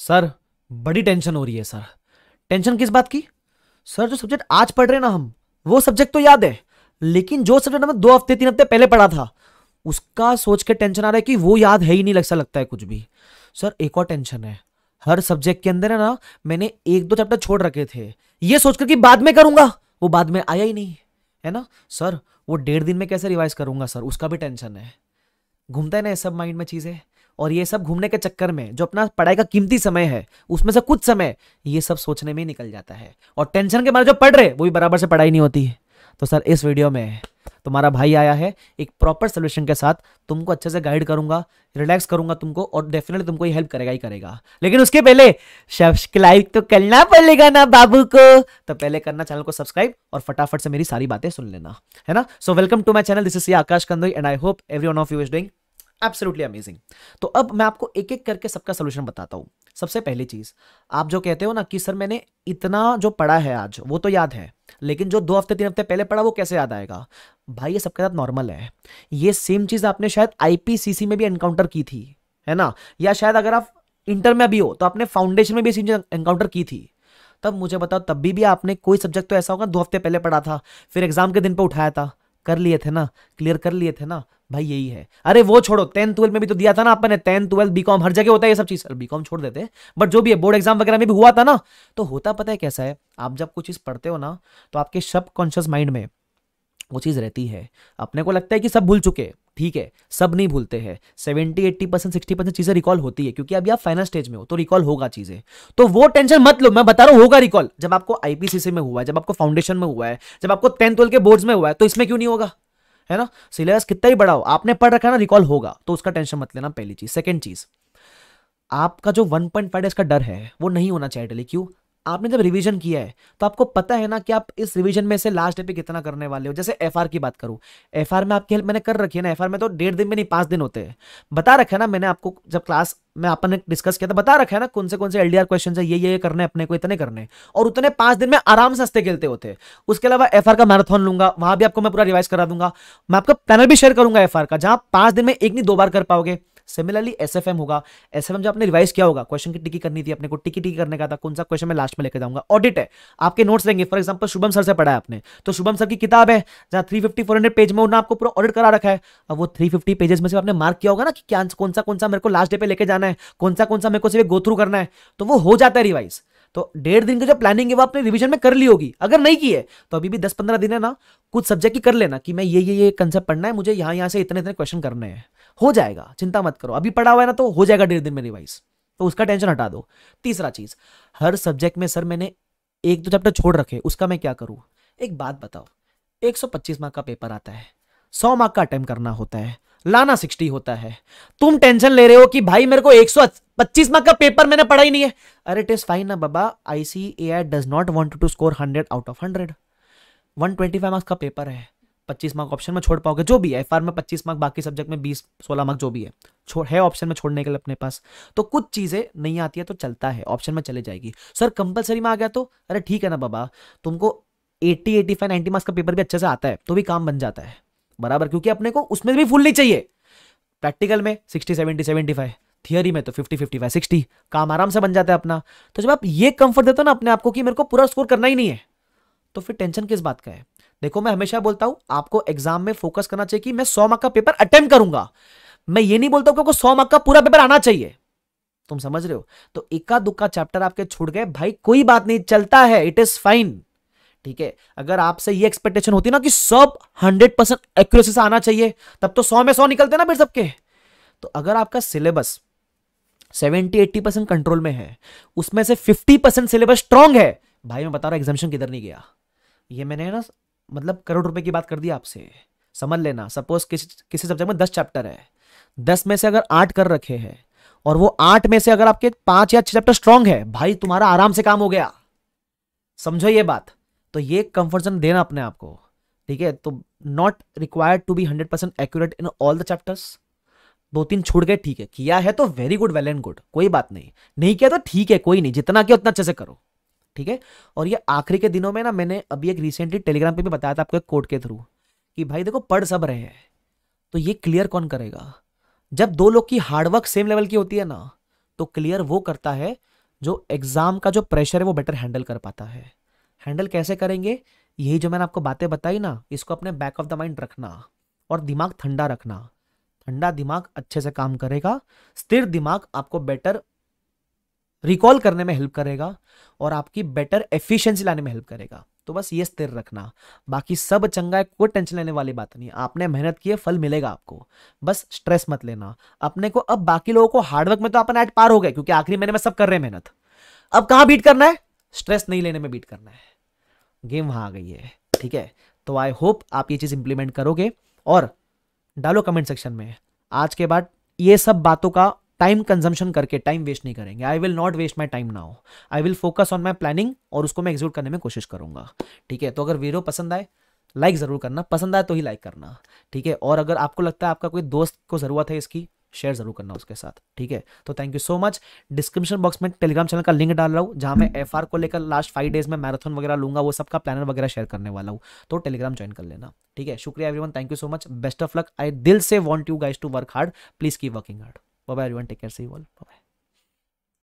Sir बड़ी tension हो रही है सर। टेंशन किस बात की? सर जो सब्जेक्ट आज पढ़ रहे हैं ना हम, वो सब्जेक्ट तो याद है, लेकिन जो सब्जेक्ट हमें 2 हफ्ते 3 हफ्ते पहले पढ़ा था उसका सोच के टेंशन आ रहा है कि वो याद है ही नहीं, लगता लगता है कुछ भी। सर एक और टेंशन है, हर सब्जेक्ट के अंदर है ना मैंने 1-2 चैप्टर छोड़ रखे थे, ये सोचकर कि बाद में करूंगा, वो बाद में आया ही नहीं है ना। सर वो 1.5 दिन में कैसे रिवाइज करूंगा सर, उसका भी टेंशन है। घूमता है ना ये सब माइंड में चीजें, और ये सब घूमने के चक्कर में जो अपना पढ़ाई का कीमती समय है उसमें से कुछ समय ये सब सोचने में ही निकल जाता है, और टेंशन के मारे जो पढ़ रहे वो भी बराबर से पढ़ाई नहीं होती। तो सर इस वीडियो में तुम्हारा भाई आया है एक प्रॉपर सोल्यूशन के साथ, तुमको अच्छे से गाइड करूंगा, रिलैक्स करूंगा तुमको, और डेफिनेटली तुमको ये हेल्प करेगा ही करेगा। लेकिन उसके पहले सब्सक्राइब तो करना पड़ेगा ना बाबू को, तो पहले करना चैनल को सब्सक्राइब और फटाफट से मेरी सारी बातें सुन लेना, है ना। So welcome to my channel, this is Akash Kandoi and I hope everyone of you is doing absolutely amazing. तो अब मैं आपको एक एक करके सबका सोल्यूशन बताता हूं। सबसे पहली चीज, आप जो कहते हो ना कि सर मैंने इतना जो पढ़ा है आज वो तो याद है, लेकिन जो 2 हफ्ते 3 हफ्ते पहले पढ़ा वो कैसे याद आएगा? भाई ये सबके साथ नॉर्मल है। ये सेम चीज आपने शायद आईपीसीसी में भी एनकाउंटर की थी, है ना, या शायद अगर आप इंटर में भी हो तो आपने फाउंडेशन में भी सेम चीज एनकाउंटर की थी। तब मुझे बताओ, तब भी आपने कोई सब्जेक्ट तो ऐसा होगा 2 हफ्ते पहले पढ़ा था, फिर एग्जाम के दिन पे उठाया था, कर लिए थे ना, क्लियर कर लिए थे ना। भाई यही है। अरे वो छोड़ो, 10th 12th में भी तो दिया था ना आपने, 10th 12th बीकॉम हर जगह होता है ये सब चीज, बीकॉम छोड़ देते, बट जो भी है बोर्ड एग्जाम वगैरह में भी हुआ था ना। तो होता पता है कैसा है, आप जब कुछ चीज पढ़ते हो ना तो आपके सबकॉन्शियस माइंड में वो चीज रहती है। अपने को लगता है कि सब भूल चुके, ठीक है, सब नहीं भूलते हैं, 70-80% 60% चीजें रिकॉल होती है, क्योंकि अभी आप फाइनल स्टेज में हो तो रिकॉल होगा चीजें। तो वो टेंशन मत लो, मैं बता रहा हूं होगा रिकॉल। जब आपको आईपीसीसी में हुआ है, जब आपको फाउंडेशन में हुआ है, जब आपको 10th 12th के बोर्ड्स में हुआ है, तो इसमें क्यों नहीं होगा, है ना। सिलेबस कितना ही बड़ा हो, आपने पढ़ रखा है ना, रिकॉल होगा, तो उसका टेंशन मत लेना, पहली चीज। सेकंड चीज, आपका जो 1.5 डेज का डर है वो नहीं होना चाहिए डेली। क्यों? आपने जब रिवीजन किया है तो आपको पता है ना कि आप इस रिवीजन में से लास्ट डे पे कितना करने वाले हो। जैसे एफआर की बात करूं, एफआर में आपकी हेल्प मैंने कर रखी है ना, एफआर में तो 1.5 दिन में नहीं 5 दिन होते हैं, बता रखा है ना मैंने आपको, जब क्लास में अपन ने डिस्कस किया था बता रखा है ना कौन से एलडीआर क्वेश्चन है, ये करने अपने को, इतने करने, और उतने 5 दिन में आराम से हंसते खेलते होते हैं। उसके अलावा एफआर का मैराथन लूंगा, वहां भी आपको मैं पूरा रिवाइज करा दूंगा, मैं आपका पैनल भी शेयर करूंगा एफआर का, जहां 5 दिन में एक नहीं 2 बार कर पाओगे। सिमिलरली एसएफएम होगा, एसएफएम जो आपने रिवाइज किया होगा, क्वेश्चन की टिकी करनी थी अपने को, टिकी टिकी करने का था, कौन सा क्वेश्चन मैं लास्ट में लेकर जाऊंगा। ऑडिट है, आपके नोट्स रहेंगे, फॉर एग्जांपल शुभम सर से पढ़ा है आपने, तो शुभम सर की किताब है जहां 350-400 पेज में उन्होंने आपको पूरा ऑडिट करा रखा है। अब वो 350 पेजेस में से आपने मार्क किया होगा ना कि क्या कौन सा मेरे को लास्ट डे पे लेके जाना है, कौन सा मेरे को सिर्फ गो थ्रू करना है, तो वो हो जाता है रिवाइज। तो 1.5 दिन की जो प्लानिंग है वो आपने रिवीजन में कर ली होगी, अगर नहीं की है तो अभी भी 10-15 दिन है ना, कुछ सब्जेक्ट की कर लेना कि मैं ये कंसेप्ट पढ़ना है, मुझे यहां से इतने इतने क्वेश्चन करने हैं, हो जाएगा, चिंता मत करो, अभी पढ़ा हुआ है ना तो हो जाएगा 1.5 दिन में रिवाइज, तो उसका टेंशन हटा दो। तीसरा चीज, हर सब्जेक्ट में सर मैंने 1-2 चैप्टर छोड़ रखे, उसका मैं क्या करूं? एक बात बताओ, 125 मार्क का पेपर आता है, 100 मार्क का अटेम्प्ट करना होता है, लाना 60 होता है। तुम टेंशन ले रहे हो कि भाई मेरे को 125 मार्क का पेपर मैंने पढ़ा ही नहीं है। अरे इट इज फाइन ना बाबा, ICAI does not want to score 100 out of 100। 125 marks का पेपर है, 25 मार्क ऑप्शन में छोड़ पाओगे, जो भी है, एफआर में 25 मार्क, बाकी सब्जेक्ट में 20-16 मार्क, जो भी है छोड़ है ऑप्शन में छोड़ने के लिए अपने पास। तो कुछ चीजें नहीं आती है तो चलता है, ऑप्शन में चले जाएगी। सर कंपलसरी में आ गया तो अरे ठीक है ना बाबा, तुमको 80-85-90 मार्क्स का पेपर भी अच्छे से आता है तो भी काम बन जाता है बराबर, क्योंकि अपने को उसमें भी फुल नहीं चाहिए। प्रैक्टिकल में 60-70-75, थियरी में तो 50-55-60, काम आराम से बन जाता है अपना। तो जब आप ये कंफर्ट देते हो ना अपने आप को कि मेरे को पूरा स्कोर करना ही नहीं है, तो फिर टेंशन किस बात का है? देखो मैं हमेशा बोलता हूं आपको एग्जाम में फोकस करना चाहिए कि मैं 100 मार्क का पेपर अटेम्प्ट करूंगा, मैं ये नहीं बोलता हूं कि आपको 100 मार्क का पूरा पेपर आना चाहिए, तुम समझ रहे हो। तो इक्का दुक्का चैप्टर आपके छूट गए भाई, कोई बात नहीं, चलता है, इट इज फाइन, ठीक है। अगर आपसे ये एक्सपेक्टेशन होती ना कि सब 100% एक्यूरेसी से आना चाहिए, तब तो 100 में 100 निकलते ना फिर सबके। तो अगर आपका सिलेबस 70-80% कंट्रोल में है, उसमें से 50% सिलेबस स्ट्रांग है, भाई मैं बता रहा हूं एग्जामिनेशन किधर नहीं गया। ये मैंने ना मतलब करोड़ रुपए की बात कर दी आपसे, समझ लेना। सपोज किसी सब्जेक्ट में 10 चैप्टर है, 10 में से अगर 8 कर रखे हैं, और वो 8 में से अगर आपके 5 या 6 चैप्टर स्ट्रांग है, भाई तुम्हारा आराम से काम हो गया, समझो ये बात। तो ये कंफर्ट जोन देना अपने आप को, ठीक है। तो not required to be 100% accurate in all the chapters. 2-3 छूट गए, ठीक है, किया है तो very good, well and good, कोई बात नहीं, नहीं किया तो ठीक है, कोई नहीं, जितना किया उतना अच्छे से करो, ठीक है। और ये आखिरी के दिनों में ना, मैंने अभी एक रिसेंटली टेलीग्राम पे भी बताया था आपको एक कोड के थ्रू कि भाई देखो पढ़ सब रहे हैं, तो ये क्लियर कौन करेगा? जब 2 लोग की हार्डवर्क सेम लेवल की होती है ना, तो क्लियर वो करता है जो एग्जाम का जो प्रेशर है वो बेटर हैंडल कर पाता है। हैंडल कैसे करेंगे, यही जो मैंने आपको बातें बताई ना, इसको अपने बैक ऑफ द माइंड रखना और दिमाग ठंडा रखना। ठंडा दिमाग अच्छे से काम करेगा, स्थिर दिमाग आपको बेटर रिकॉल करने में हेल्प करेगा और आपकी बेटर एफिशिएंसी लाने में हेल्प करेगा। तो बस ये स्थिर रखना, बाकी सब चंगा है, कोई टेंशन लेने वाली बात नहीं है। आपने मेहनत की है, फल मिलेगा आपको, बस स्ट्रेस मत लेना अपने को। अब बाकी लोगों को हार्डवर्क में तो अपन एट पार हो गए, क्योंकि आखिरी महीने में सब कर रहे हैं मेहनत। अब कहां बीट करना है, स्ट्रेस नहीं लेने में बीट करना है, गेम वहां आ गई है। ठीक है, तो आई होप आप ये चीज इंप्लीमेंट करोगे और डालो कमेंट सेक्शन में। आज के बाद ये सब बातों का टाइम कंजम्पशन करके टाइम वेस्ट नहीं करेंगे। I will not waste my time now, I will focus on my planning और उसको मैं एग्जीक्यूट करने में कोशिश करूंगा। ठीक है, तो अगर वीडियो पसंद आए लाइक जरूर करना, पसंद आए तो ही लाइक करना। ठीक है, और अगर आपको लगता है आपका कोई दोस्त को जरूरत है इसकी, शेयर जरूर करना उसके साथ। ठीक है, तो thank you so much. Description box में टेलीग्राम चैनल का लिंक डाल रहा हूँ, जहां मैं एफआर को लेकर लास्ट 5 डेज में मैराथन वगैरह लूंगा, वो सबका प्लानर वगैरह शेयर करने वाला हूँ, तो टेलीग्राम ज्वाइन कर लेना। ठीक है, शुक्रिया everyone, thank you so much, best of luck. I दिल से want you guys to work hard, please keep working hard. Bye bye everyone, take care, see you all, bye.